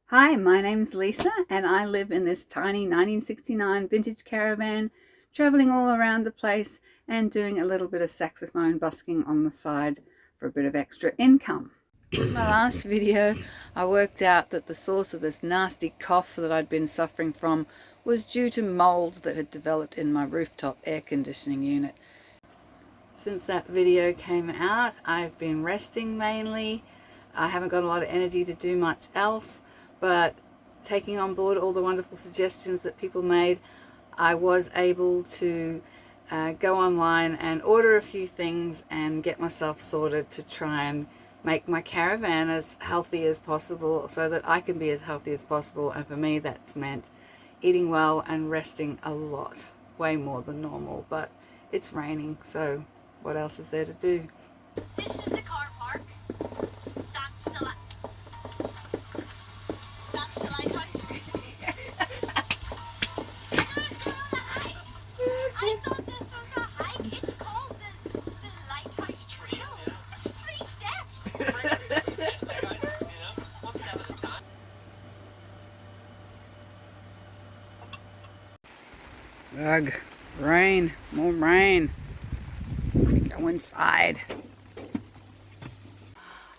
Hi, my name's Lisa and I live in this tiny 1969 vintage caravan, traveling all around the place and doing a little bit of saxophone busking on the side for a bit of extra income. In my last video, I worked out that the source of this nasty cough that I'd been suffering from was due to mold that had developed in my rooftop air conditioning unit. Since that video came out, I've been resting mainly. I haven't got a lot of energy to do much else, but taking on board all the wonderful suggestions that people made, I was able to go online and order a few things and get myself sorted to try and make my caravan as healthy as possible so that I can be as healthy as possible. And for me, that's meant eating well and resting a lot, way more than normal. But it's raining, so what else is there to do? This is a car park. That's the lighthouse. I thought this was a hike. It's called the Lighthouse Trail. It's 3 steps. Ugh, rain, more rain. Go inside.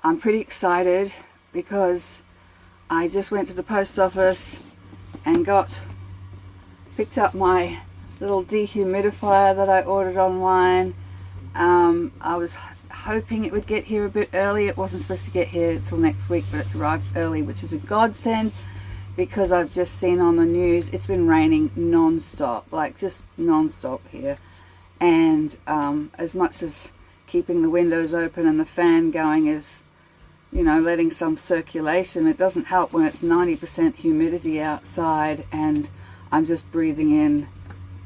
I'm pretty excited because I just went to the post office and picked up my little dehumidifier that I ordered online. I was hoping it would get here a bit early. It wasn't supposed to get here until next week, but it's arrived early, which is a godsend because I've just seen on the news it's been raining non-stop, like just non-stop here. And as much as keeping the windows open and the fan going is, you know, letting some circulation, it doesn't help when it's 90% humidity outside and I'm just breathing in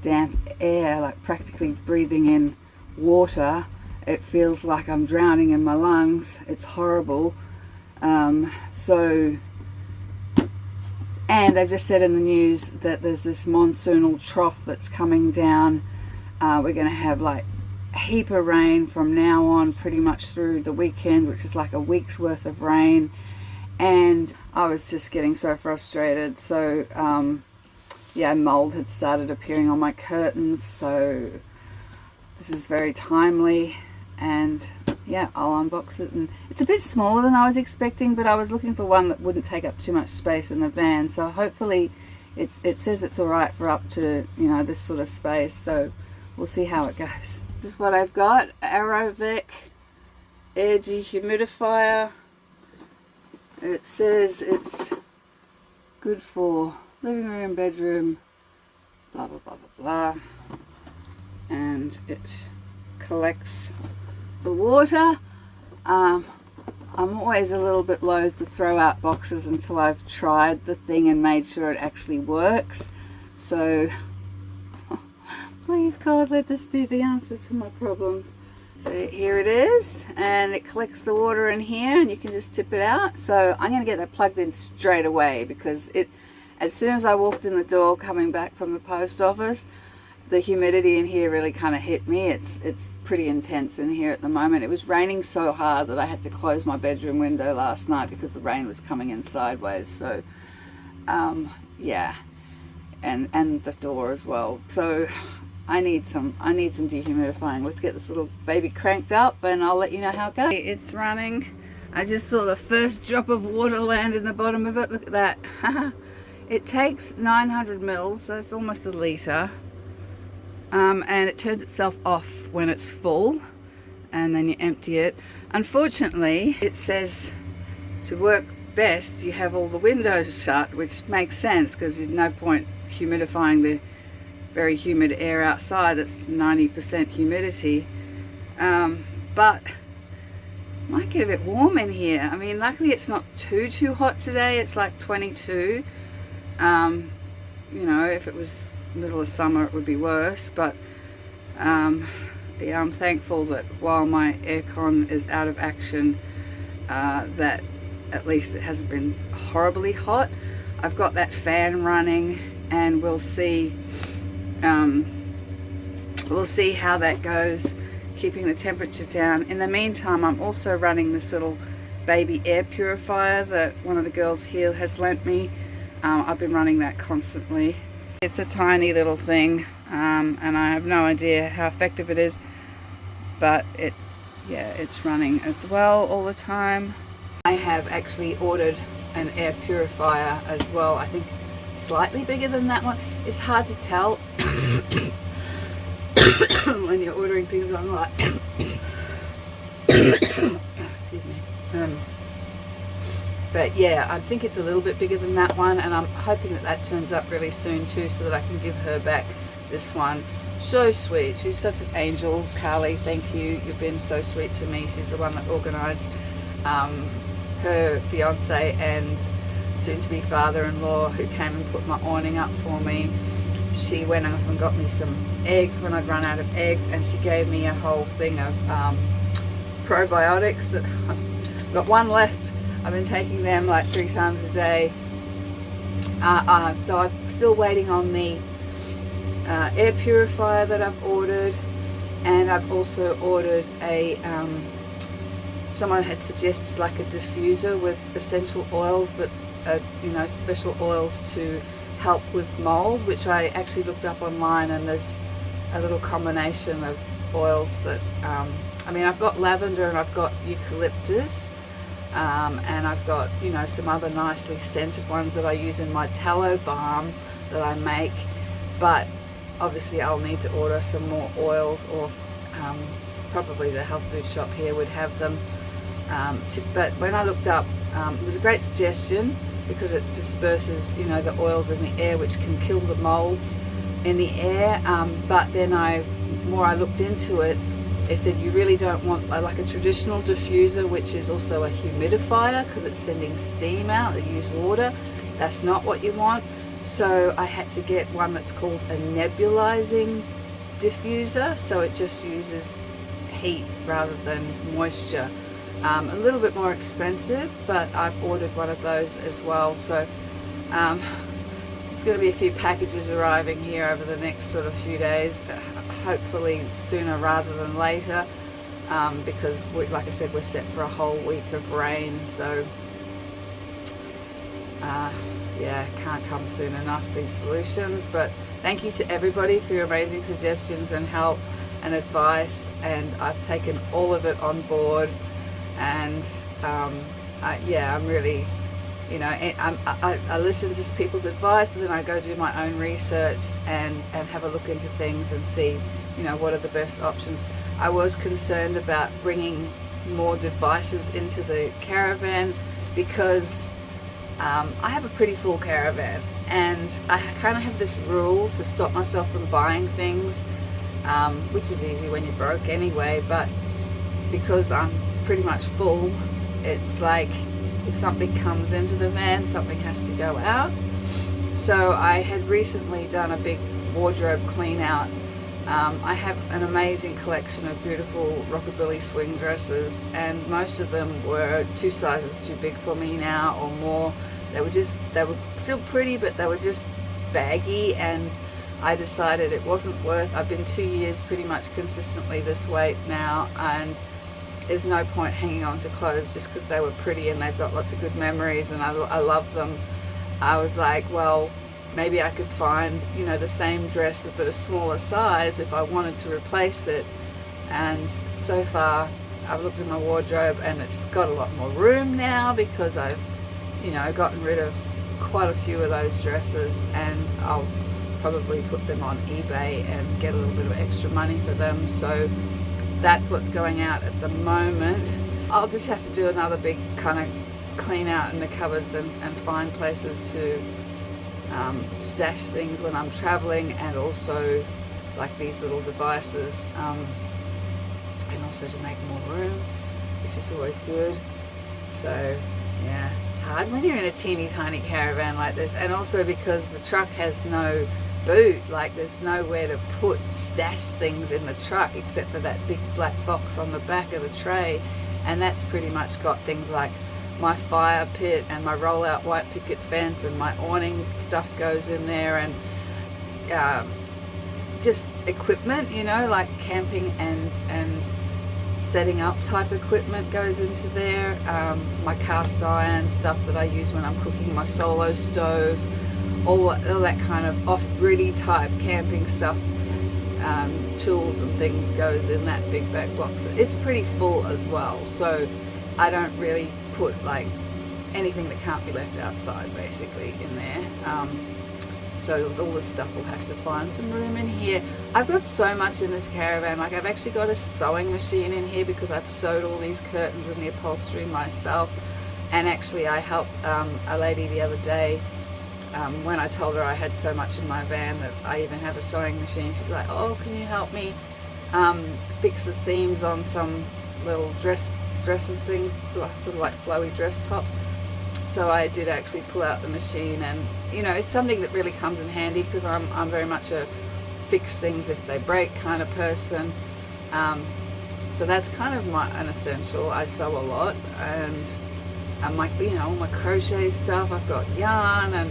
damp air, like practically breathing in water. It feels like I'm drowning in my lungs. It's horrible. And they've just said in the news that there's this monsoonal trough that's coming down. We're going to have like a heap of rain from now on, pretty much through the weekend, which is like a week's worth of rain. And I was just getting so frustrated. So yeah, mold had started appearing on my curtains, so this is very timely. And yeah, I'll unbox it. And it's a bit smaller than I was expecting, but I was looking for one that wouldn't take up too much space in the van, so hopefully it says it's all right for up to, you know, this sort of space. So we'll see how it goes. This is what I've got: Aerovec air dehumidifier. It says it's good for living room, bedroom, blah blah blah blah blah, and it collects the water. I'm always a little bit loath to throw out boxes until I've tried the thing and made sure it actually works. So please God, let this be the answer to my problems. So here it is, and it collects the water in here and you can just tip it out. So I'm going to get that plugged in straight away because as soon as I walked in the door coming back from the post office, the humidity in here really kind of hit me. It's pretty intense in here at the moment. It was raining so hard that I had to close my bedroom window last night because the rain was coming in sideways. So yeah, and the door as well. So I need some dehumidifying. Let's get this little baby cranked up and I'll let you know how it goes. It's running. I just saw the first drop of water land in the bottom of it. Look at that. It takes 900 mils, so it's almost a litre. And it turns itself off when it's full, and then you empty it. Unfortunately, it says to work best you have all the windows shut, which makes sense because there's no point humidifying the very humid air outside that's 90% humidity. But it might get a bit warm in here. I mean, luckily it's not too hot today. It's like 22. You know, if it was middle of summer it would be worse, but yeah, I'm thankful that while my aircon is out of action, that at least it hasn't been horribly hot. I've got that fan running and we'll see how that goes, keeping the temperature down. In the meantime, I'm also running this little baby air purifier that one of the girls here has lent me. I've been running that constantly. It's a tiny little thing, and I have no idea how effective it is, but it's running as well all the time. I have actually ordered an air purifier as well. I think slightly bigger than that one. It's hard to tell when you're ordering things online. Excuse me. But yeah, I think it's a little bit bigger than that one, and I'm hoping that that turns up really soon too, so that I can give her back this one. So sweet. She's such an angel. Carly, thank you. You've been so sweet to me. She's the one that organised her fiance and soon-to-be father-in-law, who came and put my awning up for me. She went off and got me some eggs when I'd run out of eggs, and she gave me a whole thing of probiotics. That I've got one left. I've been taking them like 3 times a day. So I'm still waiting on the air purifier that I've ordered, and I've also ordered a someone had suggested like a diffuser with essential oils that special oils to help with mold, which I actually looked up online, and there's a little combination of oils that I've got lavender and I've got eucalyptus, and I've got some other nicely scented ones that I use in my tallow balm that I make, but obviously I'll need to order some more oils, or probably the health food shop here would have them. But when I looked up, it was a great suggestion because it disperses the oils in the air, which can kill the molds in the air. But then I looked into it, they said you really don't want like a traditional diffuser, which is also a humidifier because it's sending steam out. They use water. That's not what you want. So I had to get one that's called a nebulizing diffuser, so it just uses heat rather than moisture. A little bit more expensive, but I've ordered one of those as well. So there's going to be a few packages arriving here over the next sort of few days, hopefully sooner rather than later, because like I said, we're set for a whole week of rain. So yeah, can't come soon enough, these solutions. But thank you to everybody for your amazing suggestions and help and advice, and I've taken all of it on board. And I'm really, I listen to people's advice, and then I go do my own research and have a look into things and see, what are the best options. I was concerned about bringing more devices into the caravan because I have a pretty full caravan, and I kind of have this rule to stop myself from buying things, which is easy when you're broke anyway, but because I'm pretty much full, it's like if something comes into the van, something has to go out. So I had recently done a big wardrobe clean out. I have an amazing collection of beautiful rockabilly swing dresses, and most of them were 2 sizes too big for me now, or more. They were still pretty, but they were just baggy, and I decided it wasn't worth. I've been 2 years pretty much consistently this weight now, and there's no point hanging on to clothes just because they were pretty and they've got lots of good memories and I love them. I was like, well, maybe I could find the same dress but a smaller size if I wanted to replace it. And so far I've looked at my wardrobe and it's got a lot more room now because I've gotten rid of quite a few of those dresses, and I'll probably put them on eBay and get a little bit of extra money for them. So that's what's going out at the moment. I'll just have to do another big kind of clean out in the cupboards and find places to stash things when I'm traveling, and also like these little devices, and also to make more room, which is always good. So yeah, it's hard when you're in a teeny tiny caravan like this, and also because the truck has no boot, like there's nowhere to stash things in the truck except for that big black box on the back of the tray, and that's pretty much got things like my fire pit and my roll-out white picket fence and my awning stuff goes in there, and just equipment, like camping and setting up type equipment goes into there. My cast iron stuff that I use when I'm cooking my solo stove, all that kind of off-griddy type camping stuff, tools and things goes in that big back box. It's pretty full as well, so I don't really put like anything that can't be left outside basically in there. So all this stuff will have to find some room in here. I've got so much in this caravan. Like, I've actually got a sewing machine in here because I've sewed all these curtains and the upholstery myself. And actually I helped a lady the other day when I told her I had so much in my van that I even have a sewing machine. She's like, oh, can you help me fix the seams on some little dresses things, sort of like flowy dress tops. So I did actually pull out the machine, and you know, it's something that really comes in handy because I'm very much a fix things if they break kind of person. So that's kind of an essential. I sew a lot, and I'm like, you know, all my crochet stuff. I've got yarn, and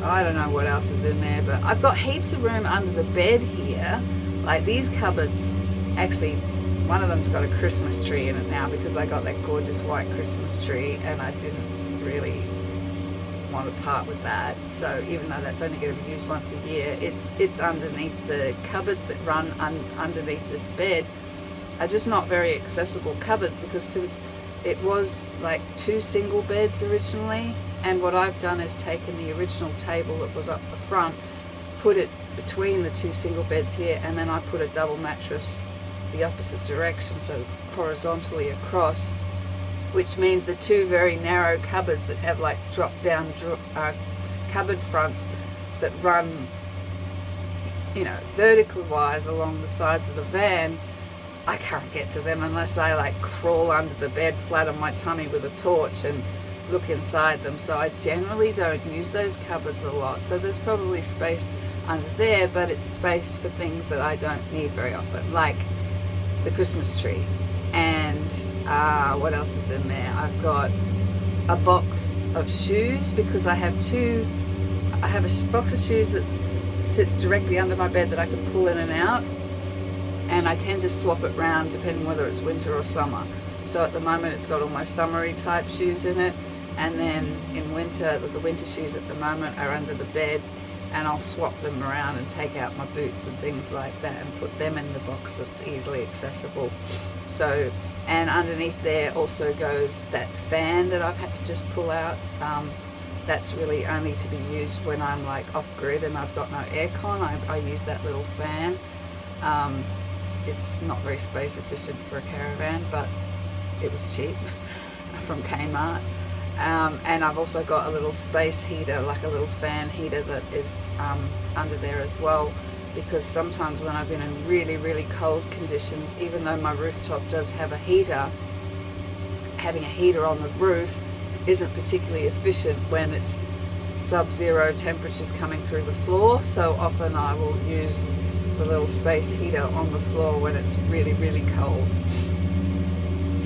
I don't know what else is in there, but I've got heaps of room under the bed here. Like these cupboards, actually, one of them's got a Christmas tree in it now because I got that gorgeous white Christmas tree and I didn't really want to part with that. So even though that's only going to be used once a year, it's underneath the cupboards that run underneath this bed are just not very accessible cupboards, because since it was like 2 single beds originally, and what I've done is taken the original table that was up the front, put it between the 2 single beds here, and then I put a double mattress the opposite direction, so horizontally across, which means the 2 very narrow cupboards that have like drop down cupboard fronts that run, you know, vertical wise along the sides of the van, I can't get to them unless I like crawl under the bed flat on my tummy with a torch and look inside them. So I generally don't use those cupboards a lot, so there's probably space under there, but it's space for things that I don't need very often, like the Christmas tree. And what else is in there? I've got a box of shoes because I have a box of shoes that sits directly under my bed that I can pull in and out, and I tend to swap it round depending whether it's winter or summer. So at the moment it's got all my summery type shoes in it, and then in winter, the winter shoes at the moment are under the bed, and I'll swap them around and take out my boots and things like that and put them in the box that's easily accessible. So, and underneath there also goes that fan that I've had to just pull out. That's really only to be used when I'm like off grid and I've got no aircon. I use that little fan. It's not very space efficient for a caravan, but it was cheap from Kmart. And I've also got a little space heater, like a little fan heater that is under there as well, because sometimes when I've been in really, really cold conditions, even though my rooftop does have a heater, having a heater on the roof isn't particularly efficient when it's sub-zero temperatures coming through the floor. So often I will use the little space heater on the floor when it's really, really cold.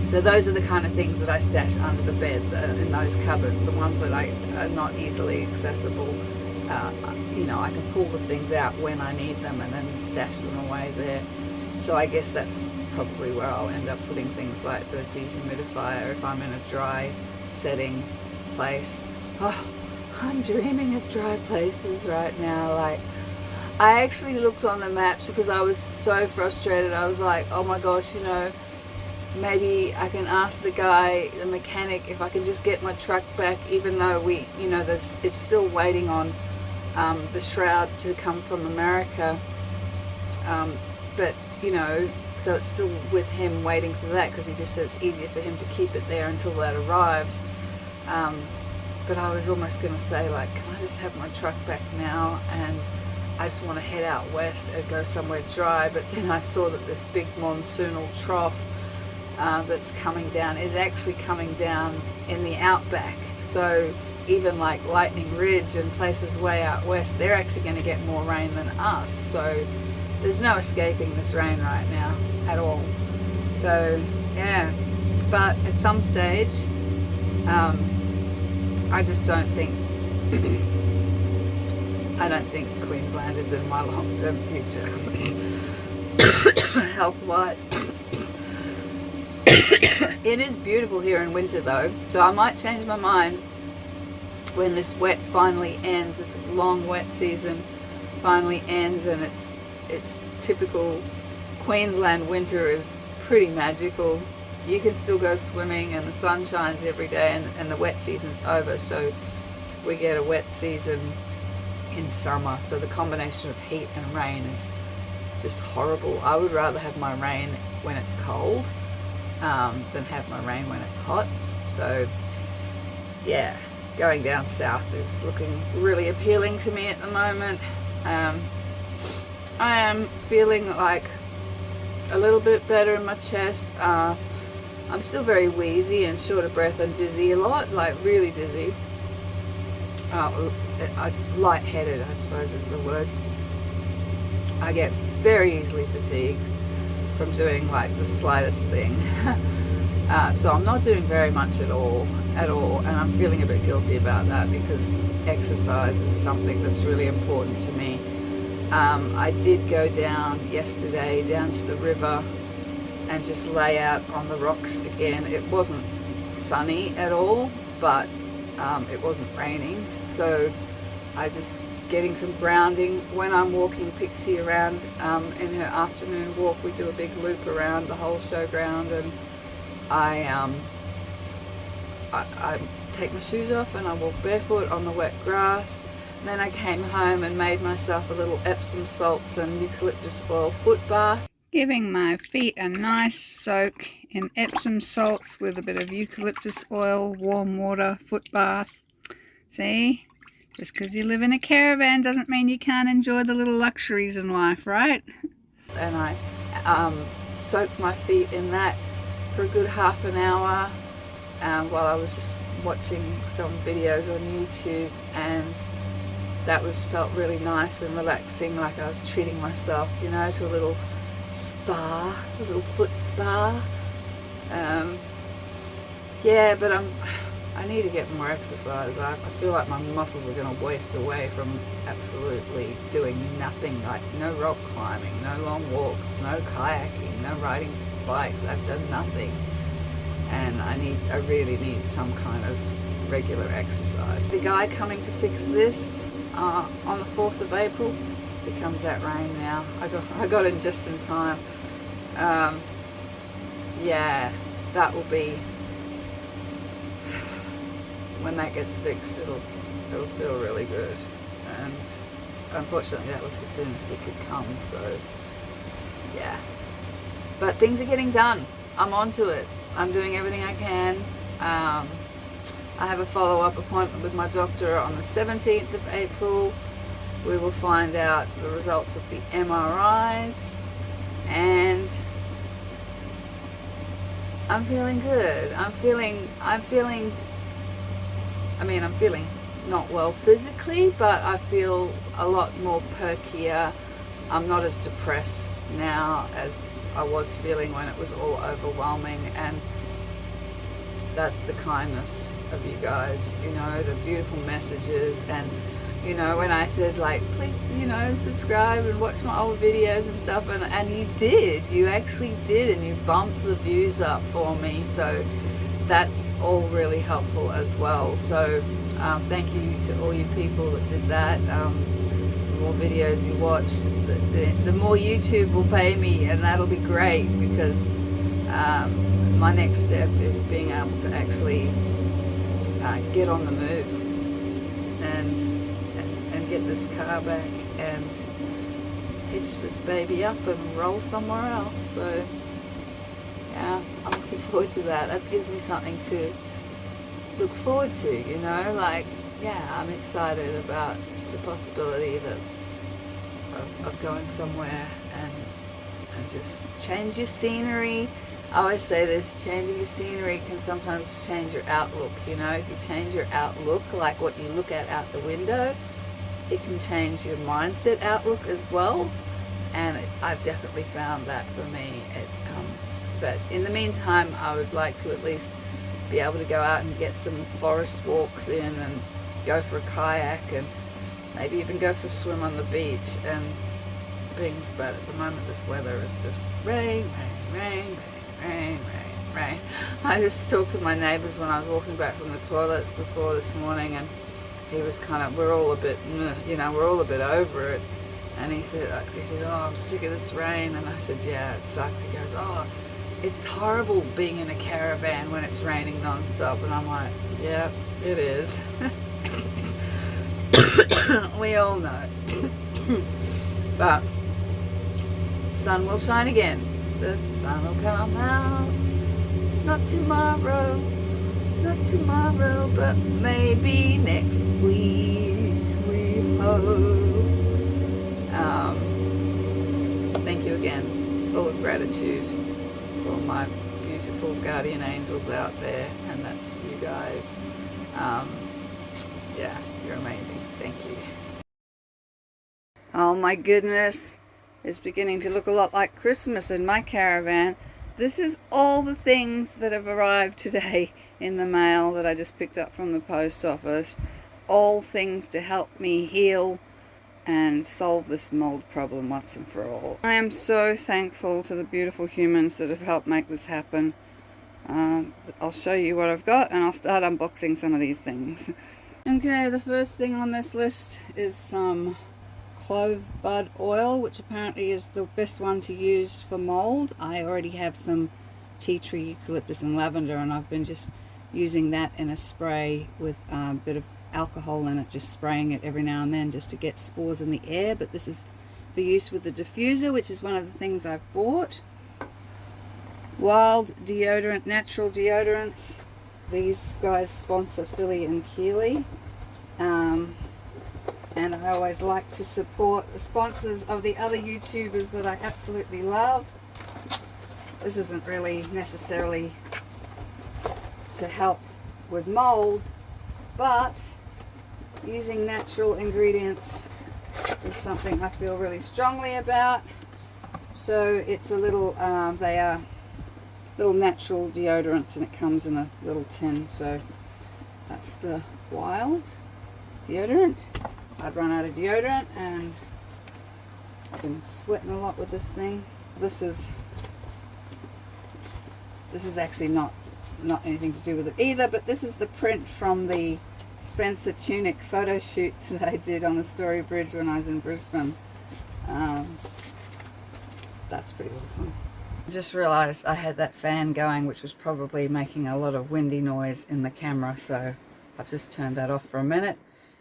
So those are the kind of things that I stash under the bed in those cupboards, the ones that are not easily accessible. You know, I can pull the things out when I need them and then stash them away there. So I guess that's probably where I'll end up putting things like the dehumidifier if I'm in a dry setting place. Oh, I'm dreaming of dry places right now. Like, I actually looked on the maps because I was so frustrated. I was like, oh my gosh, you know, maybe I can ask the guy, the mechanic, if I can just get my truck back, even though it's still waiting on the shroud to come from America. But, you know, so it's still with him waiting for that, because he just said it's easier for him to keep it there until that arrives. But I was almost going to say, like, can I just have my truck back now? And I just want to head out west and go somewhere dry. But then I saw that this big monsoonal trough that's coming down is actually coming down in the outback. So even like Lightning Ridge and places way out west, they're actually going to get more rain than us. So there's no escaping this rain right now at all. So yeah, but at some stage, I just don't think I don't think Queensland is in my long-term future. health-wise. It is beautiful here in winter though, so I might change my mind when this wet finally ends, this long wet season finally ends, and it's typical Queensland winter is pretty magical. You can still go swimming and the sun shines every day, and the wet season's over, so we get a wet season in summer. So the combination of heat and rain is just horrible. I would rather have my rain when it's cold than have my rain when it's hot. So yeah, going down south is looking really appealing to me at the moment. I am feeling like a little bit better in my chest. I'm still very wheezy and short of breath and dizzy a lot, like really dizzy. Lightheaded, I suppose is the word. I get very easily fatigued from doing like the slightest thing. So I'm not doing very much at all, and I'm feeling a bit guilty about that because exercise is something that's really important to me. I did go down yesterday, down to the river, and just lay out on the rocks again. It wasn't sunny at all, but it wasn't raining, so I just getting some grounding. When I'm walking Pixie around in her afternoon walk, we do a big loop around the whole showground, and I take my shoes off and I walk barefoot on the wet grass. And then I came home and made myself a little Epsom salts and eucalyptus oil foot bath, giving my feet a nice soak in Epsom salts with a bit of eucalyptus oil, warm water foot bath. See? Just because you live in a caravan doesn't mean you can't enjoy the little luxuries in life, right? And I soaked my feet in that for a good half an hour while I was just watching some videos on YouTube, and that felt really nice and relaxing, like I was treating myself, you know, to a little spa, a little foot spa. Yeah, but I need to get more exercise. I feel like my muscles are going to waste away from absolutely doing nothing, like no rock climbing, no long walks, no kayaking, no riding bikes. I've done nothing, and I really need some kind of regular exercise. The guy coming to fix this on the 4th of April, here comes that rain now. I got in just in time. Yeah, that will be, when that gets fixed, it'll feel really good. And unfortunately that was the soonest he could come, so yeah. But things are getting done. I'm onto it. I'm doing everything I can. I have a follow-up appointment with my doctor on the 17th of April. We will find out the results of the MRIs, and I'm feeling good. I'm feeling not well physically, but I feel a lot more perkier. I'm not as depressed now as I was feeling when it was all overwhelming, and that's the kindness of you guys, you know, the beautiful messages. And you know, when I said like, please, you know, subscribe and watch my old videos and stuff, and you actually did, and you bumped the views up for me, so that's all really helpful as well. So thank you to all you people that did that. The more videos you watch, the more YouTube will pay me, and that'll be great, because my next step is being able to actually get on the move and get this car back and hitch this baby up and roll somewhere else. So yeah, I'm looking forward to that. That gives me something to look forward to, you know, like, yeah, I'm excited about the possibility of going somewhere and just change your scenery. I always say this, changing your scenery can sometimes change your outlook, you know. If you change your outlook, like what you look at out the window, it can change your mindset outlook as well. And I've definitely found that for me. But in the meantime, I would like to at least be able to go out and get some forest walks in, and go for a kayak, and maybe even go for a swim on the beach. clippings, but at the moment this weather is just rain, rain, rain, rain, rain, rain, rain. I just talked to my neighbours when I was walking back from the toilets before this morning, and he was kind of, we're all a bit, you know, we're all a bit over it. And he said, oh, I'm sick of this rain. And I said, yeah, it sucks. He goes, oh, it's horrible being in a caravan when it's raining non-stop. And I'm like, yeah, it is. We all know. But sun will shine again. The sun will come out. Not tomorrow, but maybe next week. We hope. Thank you again, full of gratitude for my beautiful guardian angels out there, and that's you guys. Yeah, you're amazing. Thank you. Oh my goodness, it's beginning to look a lot like Christmas in my caravan. This is all the things that have arrived today in the mail that I just picked up from the post office. All things to help me heal and solve this mold problem once and for all. I am so thankful to the beautiful humans that have helped make this happen. I'll show you what I've got, and I'll start unboxing some of these things. Okay, the first thing on this list is some clove bud oil, which apparently is the best one to use for mold. I already have some tea tree eucalyptus and lavender, and I've been just using that in a spray with a bit of alcohol in it, just spraying it every now and then just to get spores in the air. But this is for use with the diffuser, which is one of the things I've bought. Wild deodorant, natural deodorants. These guys sponsor Philly and Keely, and I always like to support the sponsors of the other YouTubers that I absolutely love. This isn't really necessarily to help with mold, but using natural ingredients is something I feel really strongly about. So it's a little, they are little natural deodorants, and it comes in a little tin. So that's the Wild deodorant. I'd run out of deodorant, and I've been sweating a lot with this thing. This is actually not anything to do with it either, but this is the print from the Spencer tunic photo shoot that I did on the Story Bridge when I was in Brisbane. That's pretty awesome. I just realized I had that fan going, which was probably making a lot of windy noise in the camera, so I've just turned that off for a minute.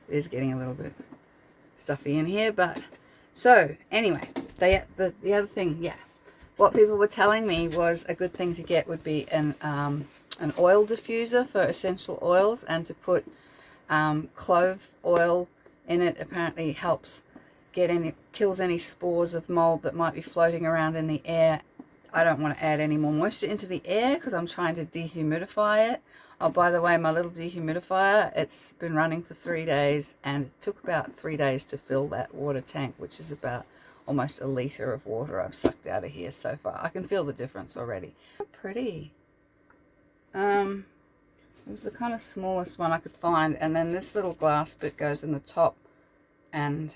It is getting a little bit stuffy in here, but so anyway, the other thing, yeah, what people were telling me was a good thing to get would be an oil diffuser for essential oils, and to put clove oil in it apparently helps kills any spores of mold that might be floating around in the air. I don't want to add any more moisture into the air because I'm trying to dehumidify it. Oh, by the way, my little dehumidifier, it's been running for 3 days, and it took about 3 days to fill that water tank, which is about almost a litre of water I've sucked out of here so far. I can feel the difference already. Pretty. It was the kind of smallest one I could find, and then this little glass bit goes in the top, and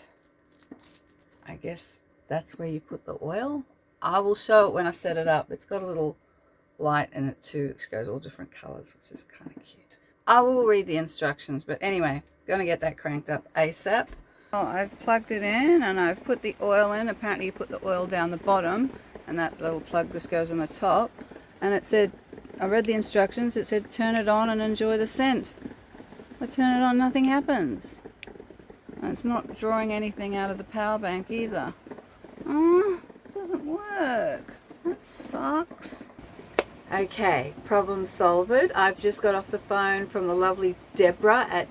I guess that's where you put the oil. I will show it when I set it up. It's got a little light in it too, which goes all different colors, which is kind of cute. I will read the instructions, but anyway, gonna get that cranked up ASAP. Well, I've plugged it in and I've put the oil in. Apparently you put the oil down the bottom, and that little plug just goes on the top. And it said, I read the instructions, it said turn it on and enjoy the scent. I turn it on, nothing happens. And it's not drawing anything out of the power bank either. Oh, it doesn't work. That sucks. Okay, problem solved. I've just got off the phone from the lovely Deborah at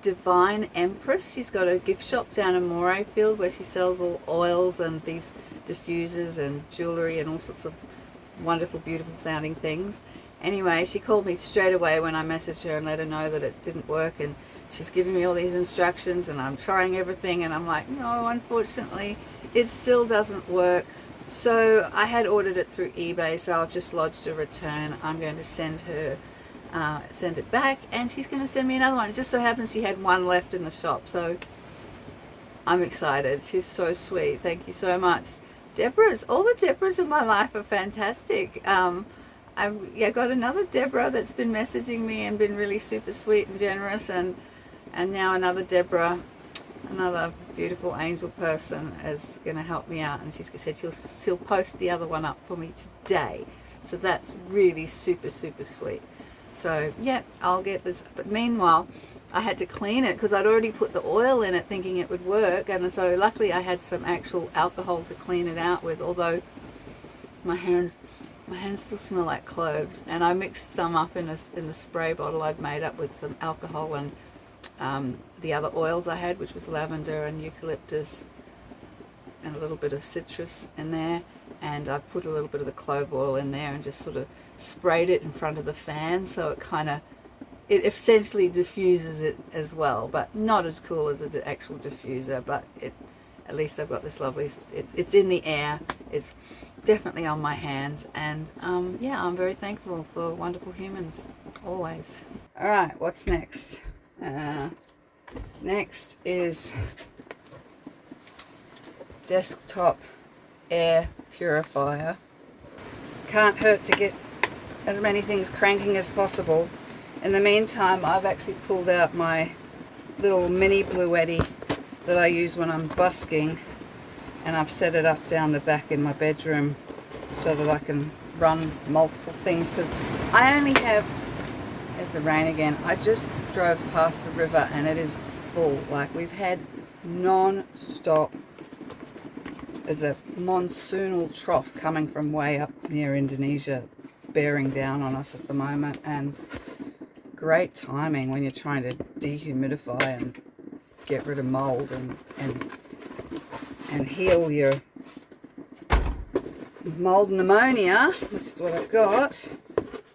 Divine Empress. She's got a gift shop down in Morayfield where she sells all oils and these diffusers and jewellery and all sorts of wonderful, beautiful sounding things. Anyway, she called me straight away when I messaged her and let her know that it didn't work, and she's giving me all these instructions, and I'm trying everything, and I'm like, no, unfortunately, it still doesn't work. So I had ordered it through eBay, so I've just lodged a return. I'm going to send it back, and she's going to send me another one. It just so happens she had one left in the shop, so I'm excited. She's so sweet. Thank you so much. All the Deborahs in my life are fantastic. I've got another Deborah that's been messaging me and been really super sweet and generous, and now another Deborah, another beautiful angel person, is going to help me out, and she said she'll post the other one up for me today. So that's really super sweet. So yeah, I'll get this. But meanwhile, I had to clean it because I'd already put the oil in it thinking it would work, and so luckily I had some actual alcohol to clean it out with, although my hands still smell like cloves, and I mixed some up in the spray bottle I'd made up with some alcohol and the other oils I had, which was lavender and eucalyptus and a little bit of citrus in there, and I put a little bit of the clove oil in there and just sort of sprayed it in front of the fan, so it essentially diffuses it as well, but not as cool as the actual diffuser, but at least I've got this lovely, it's in the air, it's definitely on my hands, and yeah, I'm very thankful for wonderful humans, always. All right, what's next? Next is desktop air purifier. Can't hurt to get as many things cranking as possible. In the meantime, I've actually pulled out my little mini bluetti that I use when I'm busking, and I've set it up down the back in my bedroom so that I can run multiple things, because I only have, there's the rain again, I just drove past the river and it is full. Like, we've had non-stop, there's a monsoonal trough coming from way up near Indonesia bearing down on us at the moment, and great timing when you're trying to dehumidify and get rid of mold and heal your mold pneumonia, which is what I've got.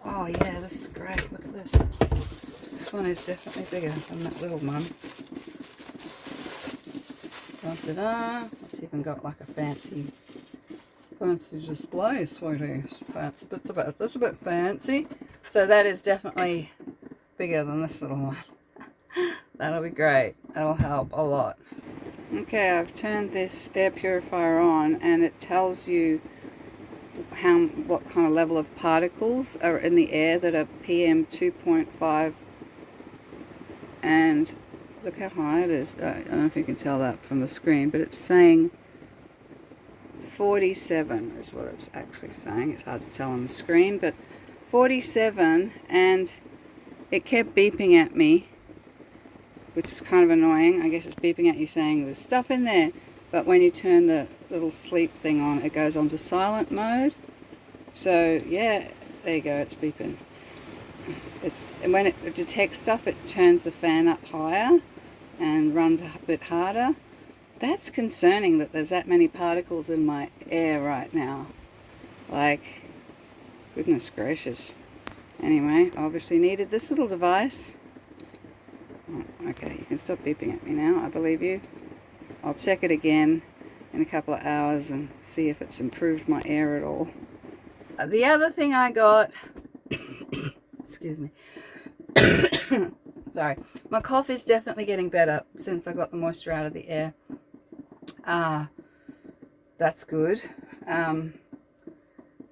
Oh yeah, this is great. Look at this. This one is definitely bigger than that little one. Da-da-da. It's even got like a fancy display, sweetie. Fancy, but it's a bit fancy. So that is definitely bigger than this little one. That'll be great. That'll help a lot. Okay, I've turned this air purifier on, and it tells you what kind of level of particles are in the air that are PM 2.5, and look how high it is. I don't know if you can tell that from the screen, but it's saying 47 is what it's actually saying. It's hard to tell on the screen, but 47, and it kept beeping at me, which is kind of annoying. I guess it's beeping at you saying there's stuff in there, but when you turn the little sleep thing on, it goes on to silent mode. So yeah, there you go, it's beeping. And when it detects stuff, it turns the fan up higher and runs a bit harder. That's concerning that there's that many particles in my air right now. Like, goodness gracious. Anyway, obviously needed this little device. Oh, okay, you can stop beeping at me now, I believe you. I'll check it again in a couple of hours and see if it's improved my air at all. The other thing I got, excuse me, sorry, my cough is definitely getting better since I got the moisture out of the air. That's good.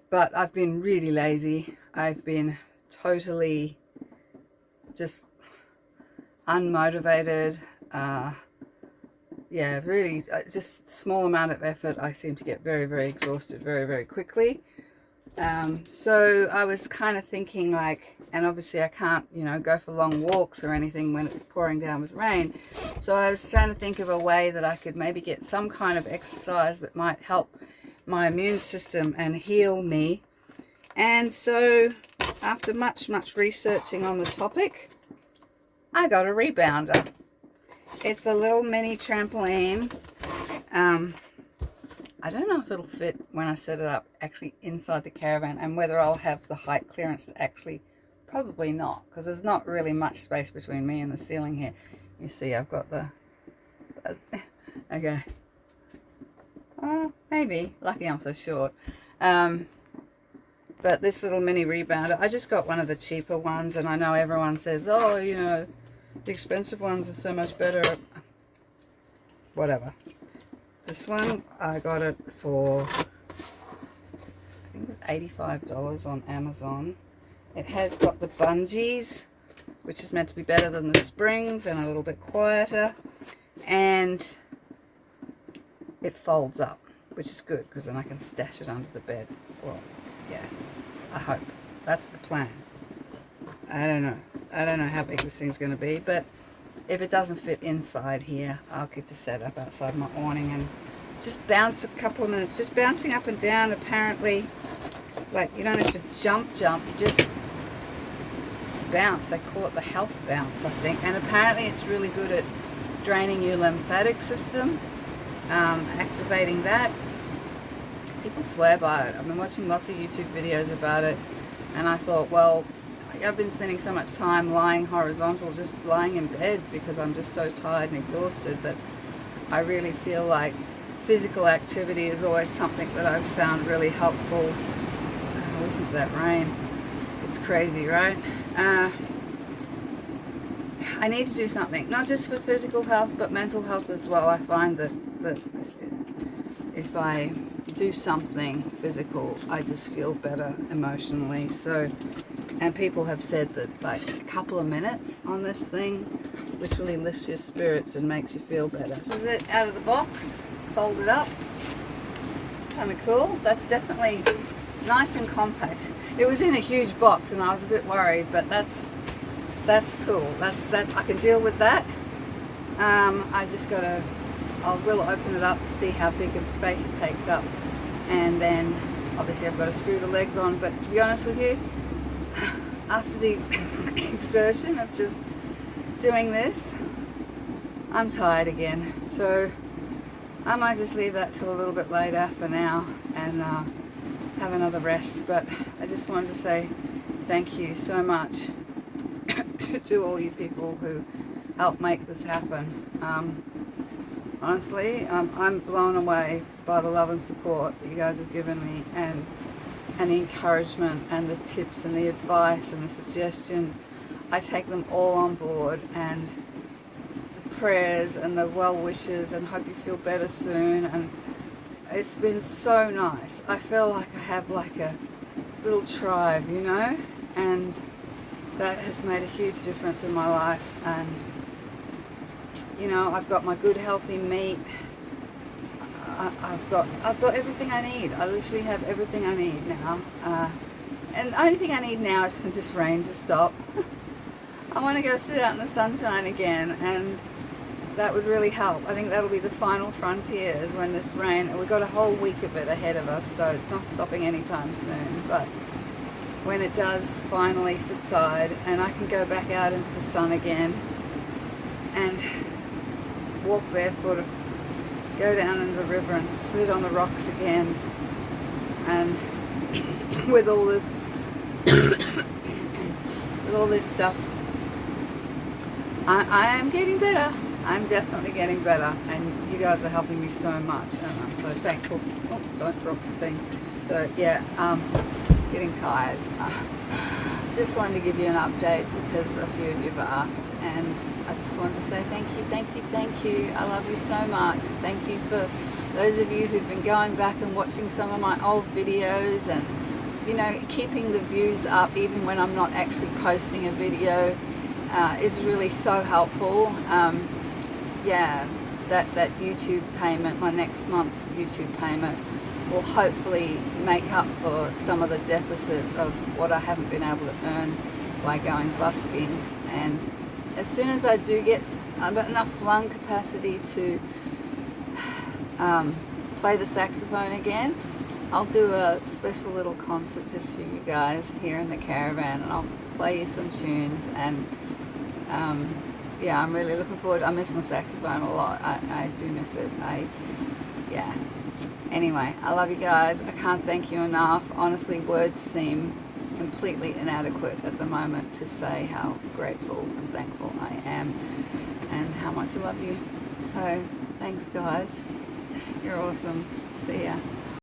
But I've been really lazy. I've been totally just unmotivated. Yeah, really, just small amount of effort. I seem to get very exhausted very quickly. So I was kind of thinking, like, and obviously I can't, go for long walks or anything when it's pouring down with rain. So I was trying to think of a way that I could maybe get some kind of exercise that might help my immune system and heal me. And so after much researching on the topic, I got a rebounder. It's a little mini trampoline. I don't know if it'll fit when I set it up actually inside the caravan, and whether I'll have the height clearance to actually, probably not, because there's not really much space between me and the ceiling here. You see, I've got okay. Maybe. Lucky I'm so short. But this little mini rebounder, I just got one of the cheaper ones, and I know everyone says, oh, the expensive ones are so much better. whatever. This one, I got it for, I think it was $85 on Amazon. It has got the bungees, which is meant to be better than the springs and a little bit quieter. And it folds up, which is good because then I can stash it under the bed. Well, yeah, I hope. That's the plan. I don't know. I don't know how big this thing's going to be, but if it doesn't fit inside here, I'll get to set up outside my awning and just bounce a couple of minutes. Just bouncing up and down, apparently, like you don't have to jump, you just bounce. They call it the health bounce, I think. And apparently it's really good at draining your lymphatic system, activating that. People swear by it. I've been watching lots of YouTube videos about it, and I thought, well, I've been spending so much time lying horizontal, just lying in bed, because I'm just so tired and exhausted that I really feel like physical activity is always something that I've found really helpful. Listen to that rain. It's crazy, right? I need to do something, not just for physical health, but mental health as well. I find that if I do something physical, I just feel better emotionally. So, and people have said that like a couple of minutes on this thing literally lifts your spirits and makes you feel better. This is it out of the box, folded up. Kind of cool. That's definitely nice and compact. It was in a huge box and I was a bit worried, but that's cool. That I can deal with that. I just gotta, I will open it up, see how big of space it takes up, and then obviously I've got to screw the legs on. But to be honest with you, after the exertion of just doing this, I'm tired again. So I might just leave that till a little bit later for now and have another rest. But I just wanted to say thank you so much to all you people who helped make this happen. Honestly, I'm blown away by the love and support that you guys have given me, and the encouragement and the tips and the advice and the suggestions. I take them all on board, and the prayers and the well wishes and hope you feel better soon. And it's been so nice. I feel like I have like a little tribe, you know, and that has made a huge difference in my life. And you know, I've got my good healthy meat. I've got everything I need. I literally have everything I need now. And the only thing I need now is for this rain to stop. I want to go sit out in the sunshine again, and that would really help. I think that'll be the final frontier, is when this rain, we've got a whole week of it ahead of us, so it's not stopping anytime soon. But when it does finally subside and I can go back out into the sun again and walk barefoot, go down into the river and sit on the rocks again, and with all this stuff, I am getting better. I'm definitely getting better, and you guys are helping me so much, and I'm so thankful. Oh, don't drop the thing. So yeah, getting tired. Just wanted to give you an update because a few of you have asked, and I just wanted to say thank you, thank you, thank you. I love you so much. Thank you for those of you who've been going back and watching some of my old videos, and you know, keeping the views up even when I'm not actually posting a video is really so helpful. Yeah, that YouTube payment, my next month's YouTube payment, will hopefully make up for some of the deficit of what I haven't been able to earn by going busking. And as soon as I do get enough lung capacity to play the saxophone again, I'll do a special little concert just for you guys here in the caravan, and I'll play you some tunes. And yeah, I'm really looking forward. I miss my saxophone a lot. I do miss it. Yeah. Anyway, I love you guys. I can't thank you enough. Honestly, words seem completely inadequate at the moment to say how grateful and thankful I am and how much I love you. So, thanks guys. You're awesome. See ya.